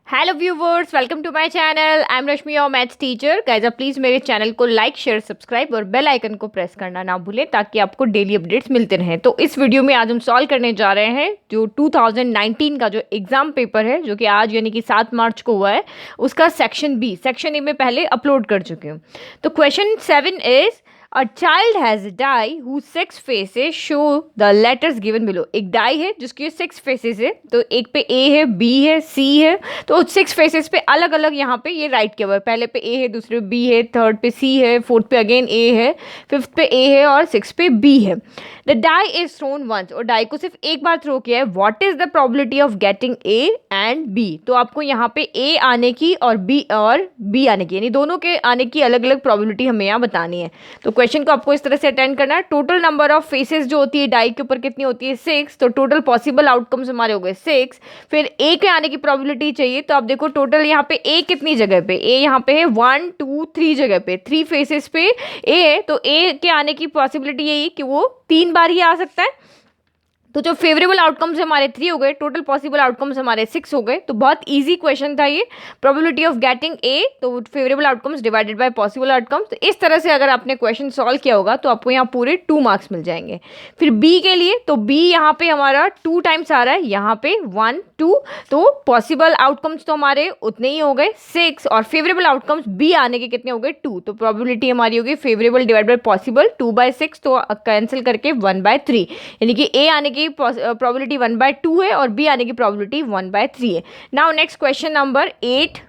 Hello viewers, welcome to my channel. I am Rashmi, your maths teacher. Guys, आप please मेरे channel को like, share, subscribe और bell icon को press करना ना भूलें ताकि आपको डेली अपडेट्स मिलते रहें। तो इस वीडियो में आज हम सॉल्व करने जा रहे हैं जो 2019 का जो एग्जाम पेपर है, जो कि आज यानी कि 7 मार्च को हुआ है, उसका सेक्शन बी। सेक्शन ए में पहले अपलोड कर चुकी हूँ। तो question 7 is a child has die who 6 faces show the letters given below. एक डाई है जिसकी 6 फेसेस है, तो एक पे ए है, बी है, सी है। तो 6 फेसेस पे अलग अलग यहाँ पे ये राइट किया हुआ है। पहले पे ए है, दूसरे पे बी है, थर्ड पे सी है, फोर्थ पे अगेन ए है, फिफ्थ पे ए है और 6 पे बी है। The die is thrown once, और डाई को सिर्फ एक बार थ्रो किया है। What is the probability of getting A and B? तो आपको यहाँ पे ए आने की और बी आने की, यानी दोनों के आने की अलग अलग प्रोबेबिलिटी हमें यहाँ बतानी है। तो क्वेश्चन को आपको इस तरह से अटेंड करना है। टोटल नंबर ऑफ फेसेस जो होती है डाई के ऊपर कितनी होती है? 6। तो टोटल पॉसिबल आउटकम्स हमारे हो गए 6। फिर ए के आने की प्रोबेबिलिटी चाहिए, तो आप देखो टोटल यहाँ पे ए कितनी जगह पे? ए यहाँ पे है 1 2 3 जगह पे, 3 फेसेस पे ए है। तो ए के आने की पॉसिबिलिटी यही कि वो 3 बार ही आ सकता है। तो जो फेवरेबल आउटकम्स हमारे 3 हो गए, टोटल पॉसिबल आउटकम्स हमारे 6 हो गए। तो बहुत इजी क्वेश्चन था ये। प्रोबेबिलिटी ऑफ गेटिंग ए, तो favourable outcomes divided by possible outcomes. तो इस तरह से अगर आपने क्वेश्चन सॉल्व किया होगा तो आपको यहाँ पूरे 2 मार्क्स मिल जाएंगे। फिर बी के लिए, तो बी यहाँ पे हमारा 2 टाइम्स आ रहा है, यहाँ पे 1 2। तो पॉसिबल आउटकम्स तो हमारे उतने ही हो गए 6, और फेवरेबल आउटकम्स बी आने के कितने हो गए? 2। तो प्रोबेबिलिटी हमारी होगी फेवरेबल डिवाइड बाय पॉसिबल 2/6, तो कैंसिल करके 1/3, यानी कि ए आने की प्रोबेबिलिटी 1/2 है और बी आने की प्रोबेबिलिटी 1/3 है। Now next question number 8।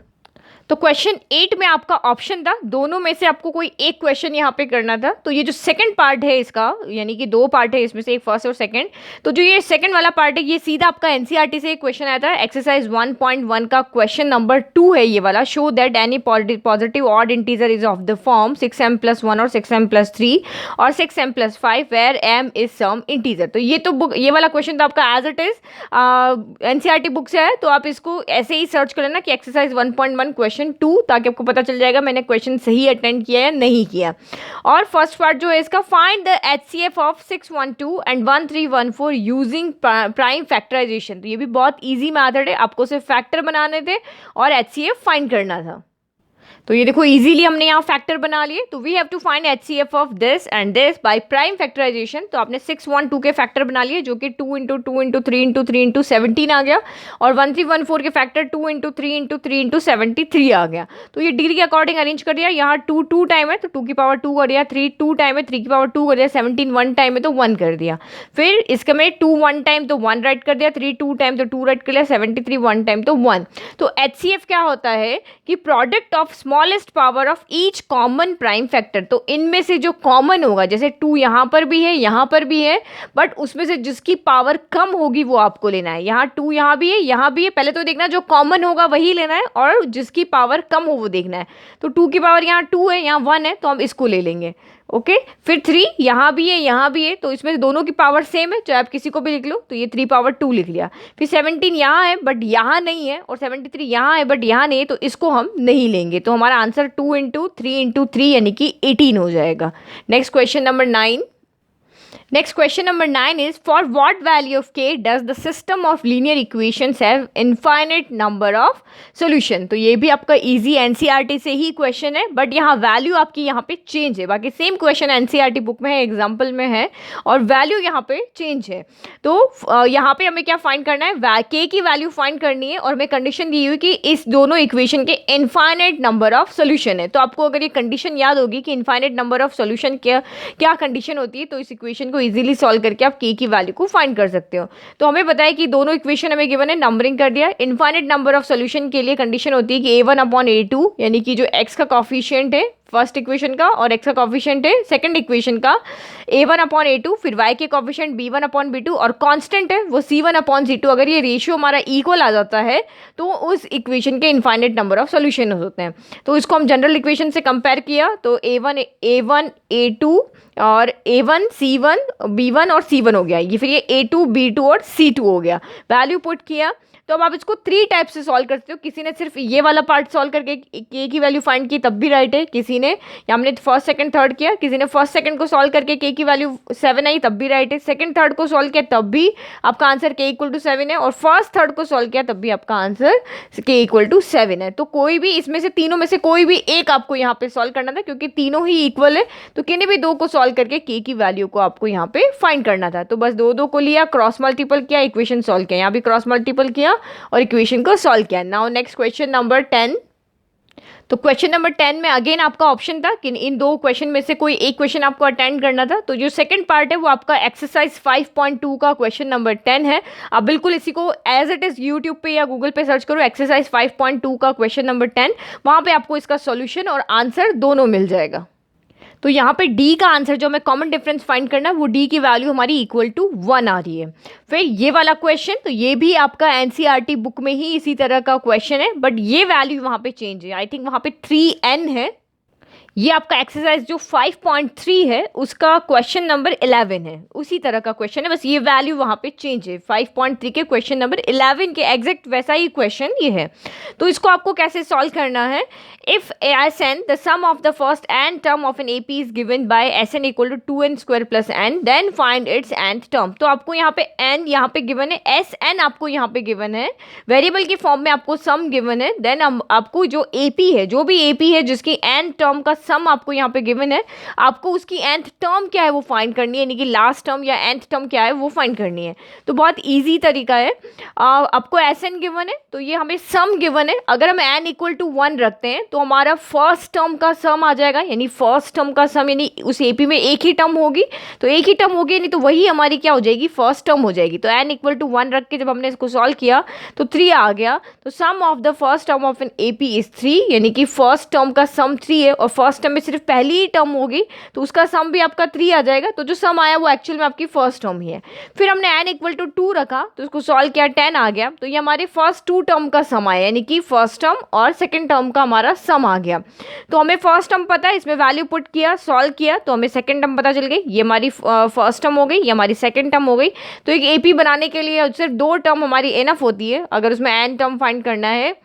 तो क्वेश्चन 8 में आपका ऑप्शन था, दोनों में से आपको कोई एक क्वेश्चन यहाँ पे करना था। तो ये जो सेकंड पार्ट है इसका, यानी कि 2 पार्ट है इसमें से, एक फर्स्ट और सेकंड। तो जो ये सेकंड वाला पार्ट है ये सीधा आपका एनसीईआरटी से एक क्वेश्चन आया था। एक्सरसाइज 1.1 का क्वेश्चन नंबर 2 है ये वाला। Show that any positive odd integer is of the form 6m+1 और 6m+3 और 6m+5 where m is some integer. तो ये तो बुक, ये वाला क्वेश्चन तो आपका as it is NCERT book से है। तो आप इसको ऐसे ही सर्च कर लेना कि एक्सरसाइज 1.1 क्वेश्चन 2, ताकि आपको पता चल जाएगा मैंने क्वेश्चन सही अटेंड किया या नहीं किया। और फर्स्ट पार्ट जो है इसका, find the HCF of 612 and 1314 using prime factorisation. तो ये भी बहुत इजी मेथड है, आपको सिर्फ फैक्टर बनाने थे और एचसीएफ फाइंड करना था। तो ये देखो इजीली हमने यहाँ फैक्टर बना लिए। तो we have to find HCF of this and this by prime factorisation. तो आपने 612 के फैक्टर बना लिए, जो कि 2 × 2 × 3 × 3 × 17 आ गया, और 1314 के फैक्टर 2 × 3 × 3 × 73 आ गया। तो ये डिग्री के अकॉर्डिंग अरेंज कर दिया। यहाँ 2 2 टाइम है तो 2 की पावर 2 कर दिया, 3 2 टाइम है 3 की पावर 2 कर दिया, 17 1 टाइम है तो 1 कर दिया। फिर इसके में 2 1 टाइम तो 1 राइट कर दिया, 3 2 टाइम तो 2 राइट कर लिया, 73 1 टाइम तो 1। तो एचसीएफ क्या होता है कि product of smallest power of each common prime factor. तो इनमें से जो कॉमन होगा, जैसे 2 यहाँ पर भी है, यहाँ पर भी है, बट उसमें से जिसकी पावर कम होगी वो आपको लेना है। यहाँ 2 यहाँ भी है, यहाँ भी है। पहले तो देखना जो कॉमन होगा वही लेना है, और जिसकी पावर कम हो वो देखना है। तो 2 की पावर यहाँ 2 है, यहाँ 1 है, तो हम इसको ले लेंगे। ओके फिर 3 यहाँ भी है, यहाँ भी है, तो इसमें दोनों की पावर सेम है, चाहे आप किसी को भी लिख लो। तो ये 3 पावर 2 लिख लिया। फिर 17 यहाँ है बट यहाँ नहीं है, और 73 यहाँ है बट यहाँ नहीं है, तो इसको हम नहीं लेंगे। तो हमारा आंसर 2 × 3 × 3 यानी कि 18 हो जाएगा। Next question number 9। Next question number 9 is, for what value of k does the system of linear equations have infinite number of solution? तो ये भी आपका easy NCERT से ही क्वेश्चन है, बट यहाँ वैल्यू आपकी यहाँ पे चेंज है। बाकी सेम क्वेश्चन NCERT बुक में है, एग्जाम्पल में है, और वैल्यू यहाँ पे चेंज है। तो यहाँ पे हमें क्या फाइंड करना है? k की वैल्यू फाइंड करनी है, और हमें कंडीशन दी हुई कि इस दोनों इक्वेशन के इनफाइनाइट नंबर ऑफ सोल्यूशन है। तो आपको अगर ये कंडीशन याद होगी कि इनफाइनाइट नंबर ऑफ सोल्यूशन क्या कंडीशन होती है, तो इस इक्वेशन को इजीली सॉल्व करके आप k की वैल्यू को फाइंड कर सकते हो। तो हमें पता है कि दोनों इक्वेशन हमें गिवन है, नंबरिंग कर दिया। इनफाइनाइट नंबर ऑफ सॉल्यूशन के लिए कंडीशन होती है कि a1/a2, यानी कि जो x का कॉफिशिएंट है फर्स्ट इक्वेशन का, और x का कॉफिशिएंट है सेकंड इक्वेशन का, a1/a2, फिर y के कॉफिशिएंट b1/b2, और कांस्टेंट है वो c1/c2। अगर ये रेशियो हमारा इक्वल आ जाता है तो उस इक्वेशन के इनफाइनाइट नंबर ऑफ सॉल्यूशन होते हैं। तो इसको हम जनरल इक्वेशन से कंपेयर किया, तो a1 a2 और a1 c1 b1 और c1 हो गया। ये फिर ये a2 b2 और c2 हो गया। वैल्यू पुट किया तो अब आप इसको 3 टाइप से सॉल्व करते हो। किसी ने सिर्फ ये वाला पार्ट सॉल्व करके के की वैल्यू फाइंड की तब भी राइट है, किसी ने हमने फर्स्ट सेकंड थर्ड किया, किसी ने फर्स्ट सेकंड को सॉल्व करके के की वैल्यू 7 आई तब भी राइट है, सेकंड थर्ड को सॉल्व किया तब भी आपका आंसर के इक्वल टू 7 है, और फर्स्ट थर्ड को सॉल्व किया तब भी आपका आंसर के इक्वल टू 7 है। तो कोई भी इसमें से तीनों में से कोई भी एक आपको यहाँ पे सॉल्व करना था, क्योंकि तीनों ही इक्वल है, तो किन्हीं भी 2 को सॉल्व करके के की वैल्यू को आपको यहाँ पे फाइंड करना था। तो बस 2 को लिया, क्रॉस मल्टीपल किया, इक्वेशन सॉल्व किया, यहाँ भी क्रॉस मल्टीपल किया और इक्वेशन को सॉल्व किया। Now next question number 10। तो क्वेश्चन नंबर 10 में अगेन आपका ऑप्शन था कि इन 2 क्वेश्चन में से कोई एक क्वेश्चन आपको अटेंड करना था। तो जो सेकंड पार्ट है वो आपका एक्सरसाइज 5.2 का क्वेश्चन नंबर 10 है। आप बिल्कुल इसी को एज इट इज यूट्यूब पे या गूगल पे सर्च करो, एक्सरसाइज 5.2 का क्वेश्चन नंबर 10, वहाँ पे आपको इसका सॉल्यूशन और आंसर दोनों मिल जाएगा। तो यहाँ पे डी का आंसर जो हमें कॉमन डिफरेंस फाइंड करना है वो डी की वैल्यू हमारी इक्वल टू 1 आ रही है। फिर ये वाला क्वेश्चन, तो ये भी आपका एनसीईआरटी बुक में ही इसी तरह का क्वेश्चन है, बट ये वैल्यू वहाँ पे चेंज है। आई थिंक वहाँ पे 3n है। ये आपका एक्सरसाइज जो 5.3 है उसका क्वेश्चन नंबर 11 है, उसी तरह का क्वेश्चन है, बस ये वैल्यू वहाँ पे चेंज है। 5.3 के क्वेश्चन नंबर 11 के एग्जैक्ट वैसा ही क्वेश्चन ये है। तो इसको आपको कैसे सॉल्व करना है? If Sn the sum of the first n term of an AP is given by Sn equal to 2n square plus n, then find its nth term. तो आपको यहाँ पे n यहाँ पे गिवन है, Sn आपको यहाँ पे गिवन है, वेरिएबल के फॉर्म में आपको सम गिवन है, देन आपको जो AP है, जो भी AP है जिसकी n टर्म का सम आपको यहाँ पे गिवन है, आपको उसकी nth टर्म क्या है वो फाइंड करनी है, यानी कि लास्ट टर्म या nth टर्म क्या है वो फाइंड करनी है। तो बहुत इजी तरीका है। आपको Sn गिवन है, तो ये हमें सम गिवन है। अगर हम n इक्वल टू 1 रखते हैं तो हमारा फर्स्ट टर्म का सम आ जाएगा, यानी फर्स्ट टर्म का सम, यानी उस AP में एक ही टर्म होगी, तो एक ही टर्म होगी, नहीं तो वही हमारी क्या हो जाएगी, फर्स्ट टर्म हो जाएगी। तो n इक्वल टू 1 रख के जब हमने इसको सॉल्व किया तो 3 आ गया। तो sum of the first term of an AP is 3, यानी कि फर्स्ट टर्म का सम 3 है, और फर्स्ट टर्म में सिर्फ पहली ही टर्म होगी तो उसका सम भी आपका 3 आ जाएगा। तो जो सम आया वो एक्चुअल में आपकी फर्स्ट टर्म ही है। फिर हमने n इक्वल टू 2 रखा तो उसको सॉल्व किया, 10 आ गया। तो ये हमारे फर्स्ट 2 टर्म का सम आया, यानी कि फर्स्ट टर्म और सेकंड टर्म का हमारा सम आ गया। तो हमें फर्स्ट टर्म पता है, इसमें वैल्यू पुट किया, सॉल्व किया, तो हमें सेकंड टर्म पता चल गई। ये हमारी फर्स्ट टर्म हो गई, ये हमारी सेकंड टर्म हो गई। तो एक AP बनाने के लिए सिर्फ 2 टर्म हमारी इनफ होती है। अगर उसमें n टर्म फाइंड करना है,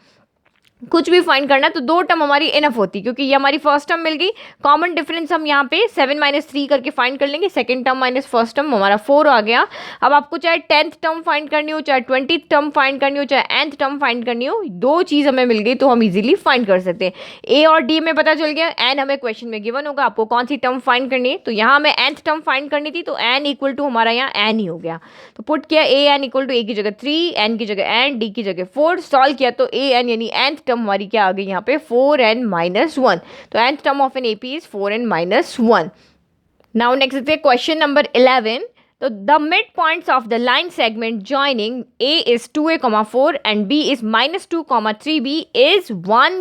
कुछ भी फाइंड करना है, तो 2 टर्म हमारी इनफ होती, क्योंकि ये हमारी फर्स्ट टर्म मिल गई। कॉमन डिफरेंस हम यहाँ पे 7 - 3 करके फाइंड कर लेंगे, second term minus first term हमारा 4 आ गया। अब आपको चाहे 10th टर्म फाइंड करनी हो, चाहे 20th टर्म फाइंड करनी हो, चाहे nth टर्म फाइंड करनी हो, 2 चीज़ हमें मिल गई तो हम इजीली फाइंड कर सकते हैं। A और D में पता चल गया, n हमें क्वेश्चन में गिवन होगा, आपको कौन सी टर्म फाइंड करनी है। तो यहाँ हमें nth टर्म फाइंड करनी थी, तो n इक्वल टू हमारा यहाँ n ही हो गया। तो पुट किया an इक्वल टू A की जगह 3, n की जगह n, D की जगह 4, सॉल्व किया तो an यानी nth टर्म हमारी क्या आ गई यहाँ पे 4n - 1। तो nth term of an AP is 4n - 1। Now next है क्वेश्चन नंबर 11। तो the mid points of the line segment joining A is 2a, 4 and B is -2, 3b is 1,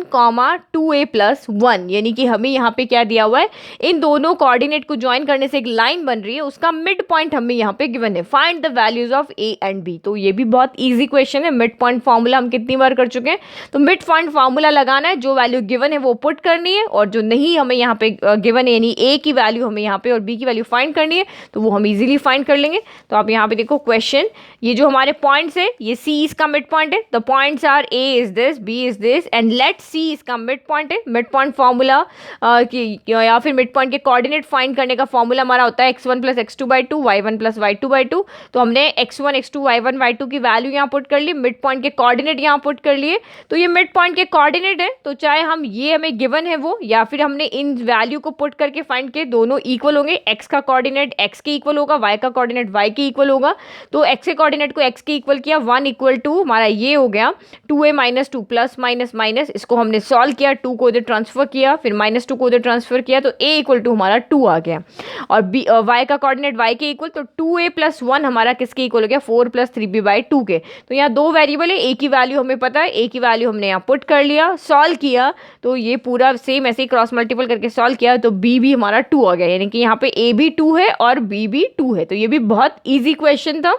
2a + 1, यानी कि हमें यहाँ पे क्या दिया हुआ है, इन दोनों कोऑर्डिनेट को ज्वाइन करने से एक लाइन बन रही है, उसका मिड पॉइंट हमें यहाँ पे गिवन है। Find the values of A and B। तो ये भी बहुत ईजी क्वेश्चन है। मिड पॉइंट फॉर्मूला हम कितनी बार कर चुके हैं। तो मिड पॉइंट फॉर्मूला लगाना है, जो वैल्यू गिवन है वो पुट करनी है, और जो नहीं हमें यहाँ पे गिवन है, यानी A की वैल्यू हमें यहाँ पे और B की वैल्यू फाइंड करनी है, तो वो हम इजीली फाइंड कर लेंगे। तो आप यहाँ पे देखो क्वेश्चन, ये जो हमारे पॉइंट्स है, ये C इसका मिड पॉइंट है। The points are A is this, B is this and let C इसका मिड पॉइंट है। मिड पॉइंट फॉर्मूला या फिर मिड पॉइंट के कोऑर्डिनेट फाइंड करने का फॉर्मूला हमारा होता है x1 + x2/2, y1 + y2/2। तो हमने x1, x2, y1, y2 की वैल्यू यहाँ पुट कर ली, मिड पॉइंट के कोऑर्डिनेट यहाँ पुट कर लिए। तो ये मिड पॉइंट के कोऑर्डिनेट है, तो चाहे हम ये हमें गिवन है वो, या फिर हमने इन वैल्यू को पुट करके फाइंड किए, दोनों इक्वल होंगे। x का कोऑर्डिनेट x के इक्वल होगा, y का कोऑर्डिनेट y के इक्वल होगा। तो x के कोऑर्डिनेट को x के इक्वल किया, 1 इक्वल टू हमारा ये हो गया 2a - 2 प्लस माइनस माइनस, इसको हमने सॉल्व किया, 2 को इधर ट्रांसफर किया, फिर -2 को इधर ट्रांसफर किया, तो a इक्वल टू हमारा 2 आ गया। और y का कोऑर्डिनेट y के इक्वल, तो 2a + 1 हमारा किसके इक्वल हो गया, 4 + 3b/2 के। तो यहाँ 2 वेरिएबल है, a की वैल्यू हमें पता है, a की वैल्यू हमने यहाँ पुट कर लिया, सॉल्व किया, तो ये पूरा सेम ऐसे ही क्रॉस मल्टीपल करके सॉल्व किया, तो b भी हमारा 2 आ गया, यानी कि यहाँ पे a भी 2 है और b भी 2 है। तो ये भी बहुत ईजी क्वेश्चन था।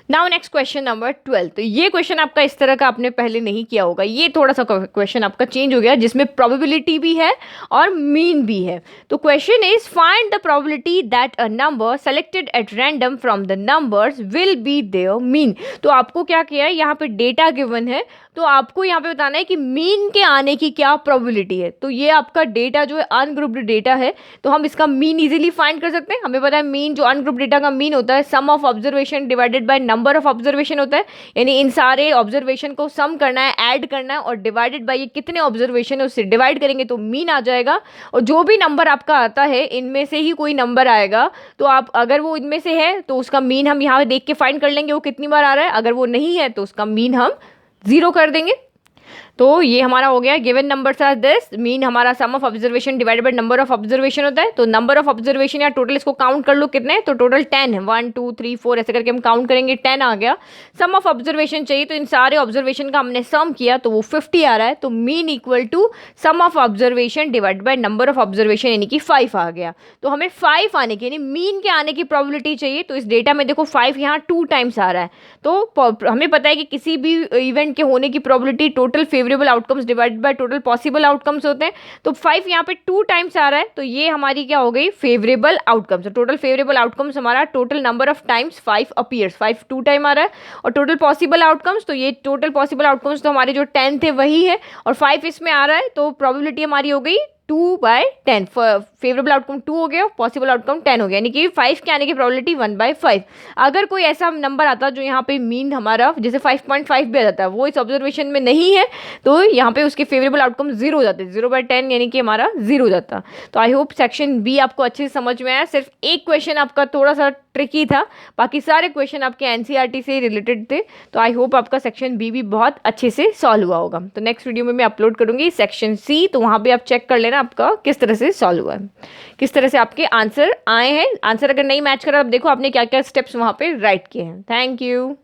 Now next question number 12। तो ये क्वेश्चन आपका इस तरह का आपने पहले नहीं किया होगा, ये थोड़ा सा क्वेश्चन आपका चेंज हो गया जिसमें प्रोबेबिलिटी भी है और मीन भी है। तो question is find the probability that a number selected at random from the numbers will be there mean. तो आपको क्या किया है, यहाँ पे डेटा गिवन है, तो आपको यहाँ पे बताना है कि मीन के आने की क्या प्रोबेबिलिटी है। तो ये आपका डेटा जो है अनग्रुप्ड डेटा है, तो हम इसका मीन इजीली फाइंड कर सकते हैं। हमें पता है मीन, जो अनग्रुप्ड डेटा का मीन होता है sum of observation divided by number of observation होता है, यानी इन सारे ऑब्जर्वेशन को सम करना है, ऐड करना है और डिवाइडेड बाय ये कितने ऑब्जर्वेशन है उससे डिवाइड करेंगे तो मीन आ जाएगा। और जो भी नंबर आपका आता है इनमें से ही कोई नंबर आएगा, तो आप अगर वो इनमें से है तो उसका मीन हम यहाँ देख के फाइंड कर लेंगे वो कितनी बार आ रहा है, अगर वो नहीं है तो उसका मीन हम 0 कर देंगे। तो ये हमारा हो गया given numbers are this, mean हमारा sum of observation divided by number of observation होता है। तो नंबर ऑफ ऑब्जर्वेशन या टोटल इसको काउंट कर लो कितने, तो टोटल 10 है, 1 2 3 4 ऐसे करके हम काउंट करेंगे, 10 आ गया। सम ऑफ ऑब्जर्वेशन चाहिए, तो इन सारे ऑब्जर्वेशन का हमने सम किया तो वो 50 आ रहा है, तो mean equal to sum of observation divided by number of observation यानी कि 5 आ गया। तो हमें 5 आने की यानी मीन के आने की प्रोबेबिलिटी चाहिए। तो इस डेटा में देखो 5 यहाँ 2 टाइम्स आ रहा है, तो हमें पता है कि किसी भी इवेंट के होने की probability total favourable outcomes divided by total possible outcomes होते हैं। तो 5 यहाँ पे 2 टाइम्स आ रहा है, तो ये हमारी क्या हो गई favourable outcomes. Total favourable outcomes हमारा total number of times 5 appears, 5 2 time आ रहा है। और टोटल पॉसिबल आउटकम्स, तो ये टोटल पॉसिबल आउटकम्स तो हमारे जो 10 थे वही है और 5 इसमें आ रहा है, तो प्रोबेबिलिटी हमारी हो गई 2/10। फेवरेबल आउटकम 2 हो गया, पॉसिबल आउटकम 10 हो गया, यानी कि 5 के आने की प्रोबेबिलिटी 1/5। अगर कोई ऐसा नंबर आता जो यहाँ पे मीन हमारा जैसे 5.5 भी आ जाता है, वो इस ऑब्जर्वेशन में नहीं है, तो यहाँ पे उसके फेवरेबल आउटकम 0 हो जाते हैं, 0/10 यानी कि हमारा 0 हो जाता। तो आई होप सेक्शन बी आपको अच्छे से समझ में आया। सिर्फ एक क्वेश्चन आपका थोड़ा सा ट्रिकी था, बाकी सारे क्वेश्चन आपके एनसीईआरटी से रिलेटेड थे। तो आई होप आपका सेक्शन बी भी बहुत अच्छे से सॉल्व हुआ होगा। तो नेक्स्ट वीडियो में मैं अपलोड करूंगी सेक्शन सी, तो वहाँ पे आप चेक कर लेना आपका किस तरह से सॉल्व हुआ है, किस तरह से आपके आंसर आए हैं। आंसर अगर नहीं मैच करा, अब देखो आपने क्या क्या स्टेप्स वहाँ पे राइट किए हैं। Thank you.